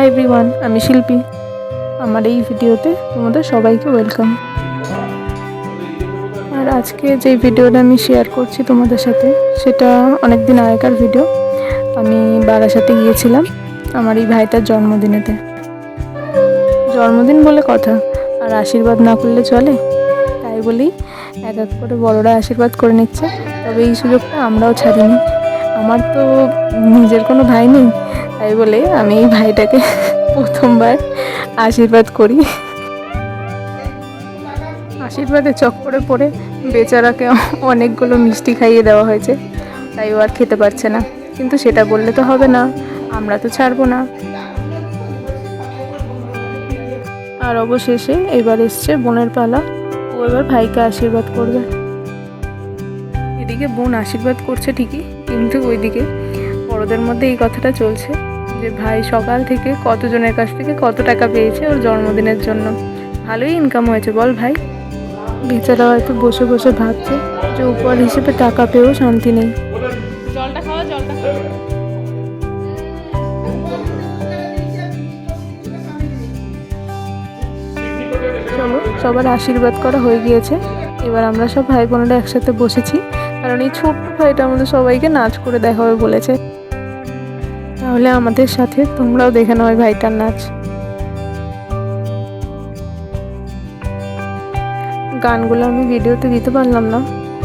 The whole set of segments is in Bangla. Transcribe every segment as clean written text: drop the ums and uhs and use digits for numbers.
হাই এভরিওয়ান, আমি শিল্পী। আমার এই ভিডিওতে তোমাদের সবাইকে ওয়েলকাম। আর আজকে যে ভিডিওটা আমি শেয়ার করছি তোমাদের সাথে, সেটা অনেক দিন আগেকার ভিডিও। আমি বারাসাতে গিয়েছিলাম আমার এই ভাইটার জন্মদিনেতে। জন্মদিন বলে কথা, আর আশীর্বাদ না করলে চলে, তাই বলেই এক এক করে বড়রা আশীর্বাদ করে নিচ্ছে। তবে এই সুযোগটা আমরাও ছাড়িনি। আমার তো নিজের কোনো ভাই নেই, তাই বলে আমি এই ভাইটাকে প্রথমবার আশীর্বাদ করি। আশীর্বাদে চক্করে পড়ে বেচারাকে অনেকগুলো মিষ্টি খাইয়ে দেওয়া হয়েছে, তাই ও আর খেতে পারছে না। কিন্তু সেটা বললে তো হবে না, আমরা তো ছাড়বো না। আর অবশেষে এবার এসছে বোনের পালা। ও এবার ভাইকে আশীর্বাদ করবে। এদিকে বোন আশীর্বাদ করছে ঠিকই, কিন্তু ওইদিকে বড়দের মধ্যে এই কথাটা চলছে যে ভাই সকাল থেকে কতজনের কাছ থেকে কত টাকা পেয়েছে ওর জন্মদিনের জন্য। ভালোই ইনকাম হয়েছে বল ভাই। বেচারা হয়তো বসে বসে ভাবছে যে উপহার হিসেবে টাকা পেয়েও শান্তি নেই। জলটা খাওয়া, জলটা খাওয়া। চলো, সবার আশীর্বাদ করা হয়ে গিয়েছে। এবার আমরা সব ভাই বোনেরা একসাথে বসেছি, কারণ এই ছোট্ট ভাইটা আমাদের সবাইকে নাচ করে দেখাবে বলেছে। তাহলে আমাদের সাথে তোমরাও দেখে নাও ওই ভাইটার নাচ। গানগুলো আমি ভিডিওতে দিতে পারলাম না,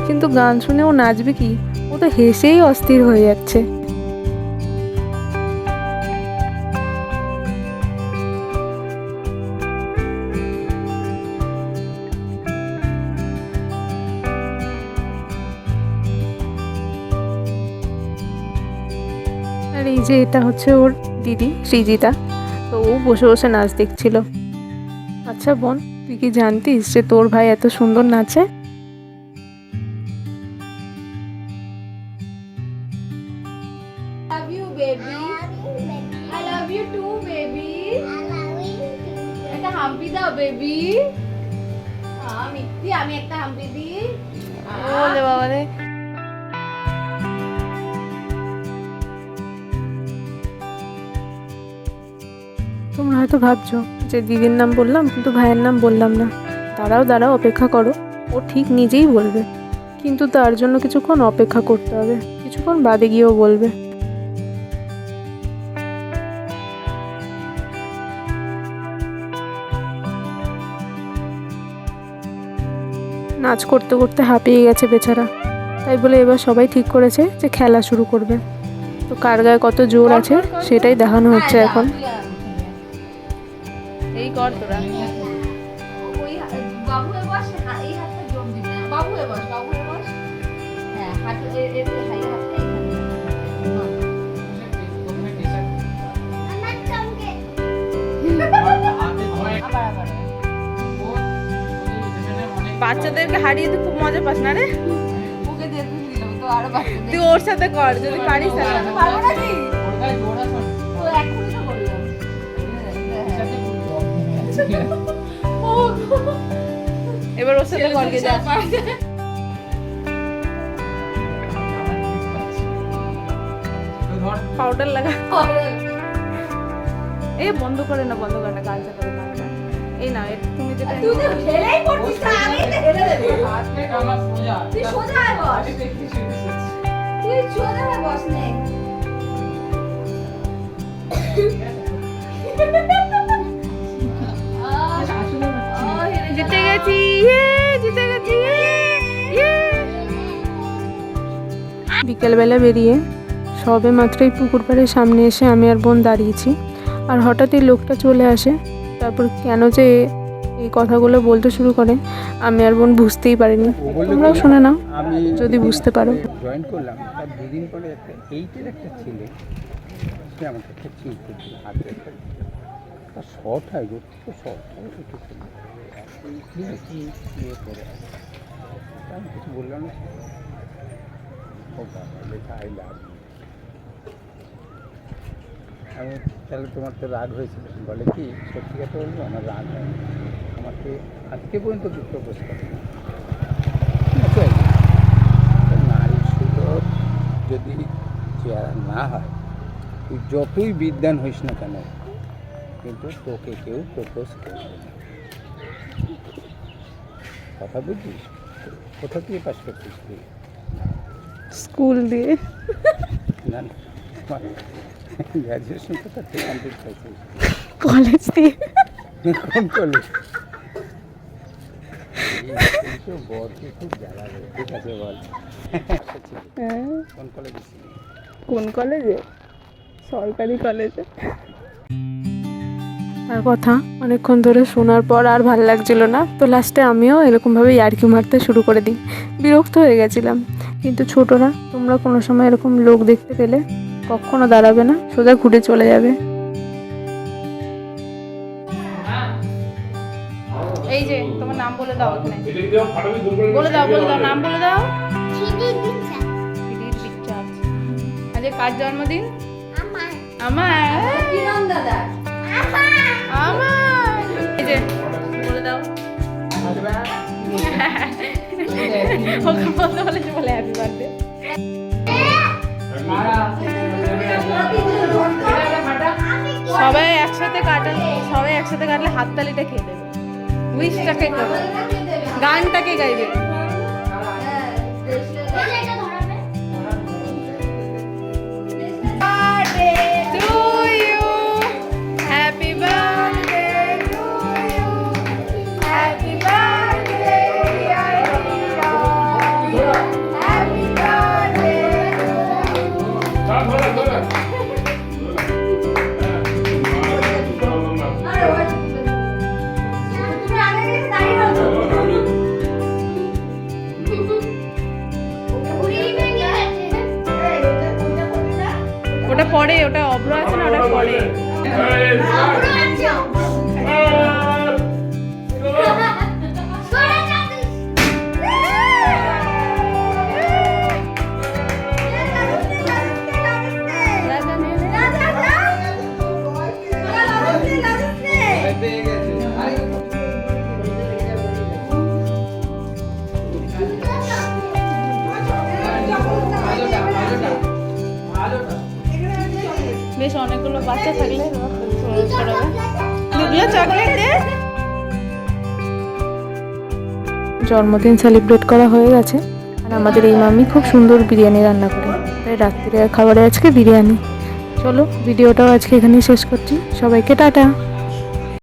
কিন্তু গান শুনে ও নাচবে কি, ও তো হেসেই অস্থির হয়ে যাচ্ছে। আর এই যে এটা হচ্ছে ওর দিদি সৃজিতা, তো ও বসে বসে নাচ দেখছিল। আচ্ছা বোন, তুই কি জানতিস যে তোর ভাই এত সুন্দর নাচে? Love you, baby. I love you too, baby. একটা হাম্পি দাও, বেবি। মিথ্যি, আমি একটা হাম্পি দিই। ওলে বাবা রে। তোমরা হয়তো ভাবছো যে দিদির নাম বললাম কিন্তু ভাইয়ের নাম বললাম না। দাঁড়াও দাঁড়াও, অপেক্ষা করো, ও ঠিক নিজেই বলবে। কিন্তু তার জন্য কিছুক্ষণ অপেক্ষা করতে হবে, কিছুক্ষণ বাদে গিয়েও বলবে। নাচ করতে করতে হাঁপিয়ে গেছে বেচারা, তাই বলে এবার সবাই ঠিক করেছে যে খেলা শুরু করবে। তো কার গায়ে কত জোর আছে সেটাই দেখানো হচ্ছে এখন। এই কর তোরা। ওই বাবু এ বস, এই হাতটা জোর দিবি না। বাবু এ বস, বাবু এ বস। হ্যাঁ, হাত এর হাই হাতটা এখানে। আমার চমকে। আবার বাচ্চাদেরকে হারিয়ে তুই খুব মজা পাস না রে। ওকে দিয়ে দিলাম তো, আরো বাচ্চা তুই ওর সাথে কর, যদি পারিস তাহলে। পারবো না কি? ওর গায়ে জোর আছে। ও এখনই তো বললাম। এবার ওর সাথে করকে যা। পাউডার লাগা। এই বন্ধ করে না, বন্ধ করে না, কালচা করে না। এই না, তুমি যেটা তুই তো ঠেলেই পড়ছিস না, আমি ঠেলে দেব। আজকে আমার সোজা, তুই সোজা বস। তুই সোজা বস নে। জিতে গেছি, জিতে গেছি। বিকেলবেলা বেরিয়ে সবে মাত্রই পুকুর পাড়ের সামনে এসে আমি আর বোন দাঁড়িয়েছি, আর হঠাৎই লোকটা চলে আসে। তারপর কেন যে এই কথাগুলো বলতে শুরু করে আমি আর বোন বুঝতেই পারিনি। তোমরাও শুনে নাও যদি বুঝতে পারো। জয়েন করলাম, তার দুদিন পরে একটা 8-এর একটা ছেলে সে আমাকে একটা চিজ করছিল হাতে, একটা তার শর্ট হয়, তো শর্ট হয়, পরে আমি কিছু বললাম না। ও বাবা, লেখা আই লাভ ইউ। আমি তাহলে তোমার তো রাগ হয়েছিল? বলে কি, সত্যি কথা বলবো, আমার রাগ হয়নি, আমাকে আজকে পর্যন্ত প্রপোজ করে। নারী সুলভ যদি চেহারা না হয়, তুই যতই বিদ্বান হইস না কেন, কিন্তু তোকে কেউ প্রপোজ করবে না। কথা বুঝিস? কোথা থেকে পাস করছিস তুই? স্কুল দিয়ে। না না, গ্র্যাজুয়েশন কোথা থেকে কমপ্লিট করছিস? কলেজ দিয়ে। কোন কলেজ? বরকে খুব জ্বালাবে। ঠিক আছে বল। কোন কলেজে ছিলি? কোন কলেজে? সরকারি কলেজে। আর কথা অনেকক্ষণ ধরে শোনার পর আর ভাল লাগছিল না, তো লাস্টে আমিও এরকমভাবে ইয়ার্কি মারতে শুরু করে দিই। বিরক্ত হয়ে গেছিলাম। কিন্তু ছোটরা, তোমরা কোনো সময় এরকম লোক দেখতে পেলে কখনো দাঁড়াবে না, সোজা ঘুরে চলে যাবে। এই যে তোমার নাম বলে দাও এখানে, বলে দাও নাম বলে দাও। দিদির বিশ্বাস। আজকে কার জন্মদিন? আমার। কিরণ দাদা। আমার। এই যে বলে দাও। ওকে বলতে বলেছে বলে হ্যাপি বার্থডে। সবাই একসাথে কাটলে হাততালিটা খেয়ে দেবে। উইশটাকে করবে, গানটাকে গাইবে। ওটা পরে, ওটা অব্র আছে না, ওটা পরে। বেশ অনেকগুলো বাচ্চা থাকলে চকলেট দে। জন্মদিন সেলিব্রেট করা হয়ে গেছে, আর আমাদের এই মামি খুব সুন্দর বিরিয়ানি রান্না করে, তাই রাত্রিরে খাবারে আজকে বিরিয়ানি। চলো ভিডিওটাও আজকে এখানেই শেষ করছি। সবাইকে টাটা।